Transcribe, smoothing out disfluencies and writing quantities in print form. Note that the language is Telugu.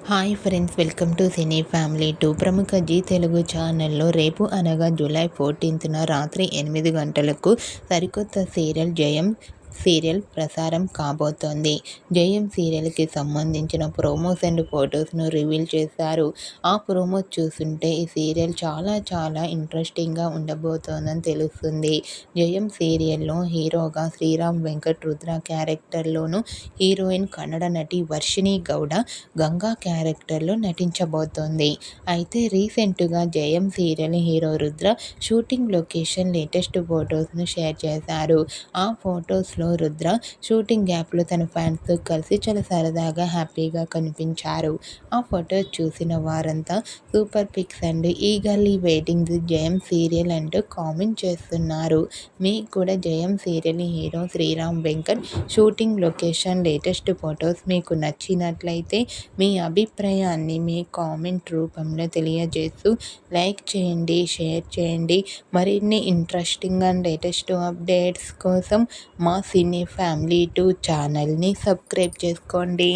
Hi friends, welcome to cine family 2. ప్రముఖ జీ తెలుగు ఛానల్లో రేపు అనగా జూలై 14న రాత్రి 8 గంటలకు సరికొత్త సీరియల్ జయం సీరియల్ ప్రసారం కాబోతోంది. జయం సీరియల్కి సంబంధించిన ప్రోమోస్ అండ్ ఫొటోస్ను రివీల్ చేశారు. ఆ ప్రోమోస్ చూస్తుంటే ఈ సీరియల్ చాలా చాలా ఇంట్రెస్టింగ్గా ఉండబోతోందని తెలుస్తుంది. జయం సీరియల్లో హీరోగా శ్రీరామ్ వెంకట్ రుద్ర క్యారెక్టర్లోను, హీరోయిన్ కన్నడ నటి వర్షిణి గౌడ గంగా క్యారెక్టర్లో నటించబోతోంది. అయితే రీసెంట్గా Jayam serial hero Rudra shooting location latest ఫొటోస్ను షేర్ చేశారు. ఆ ఫొటోస్లో రుద్ర షూటింగ్ గ్యాప్లో తన ఫ్యాన్స్తో కలిసి చాలా సరదాగా హ్యాపీగా కనిపించారు. ఆ ఫొటోస్ చూసిన వారంతా super pics and eagerly waiting the Jayam serial అంటూ కామెంట్ చేస్తున్నారు. మీకు కూడా Jayam serial hero Sriram Venkat shooting location latest photos మీకు నచ్చినట్లయితే మీ అభిప్రాయాన్ని మీ కామెంట్ రూపంలో తెలియజేస్తూ లైక్ చేయండి, షేర్ చేయండి. మరిన్ని ఇంట్రెస్టింగ్ అండ్ లేటెస్ట్ అప్డేట్స్ కోసం మా సినీ ఫ్యామిలీ 2 ఛానల్ని సబ్స్క్రైబ్ చేసుకోండి.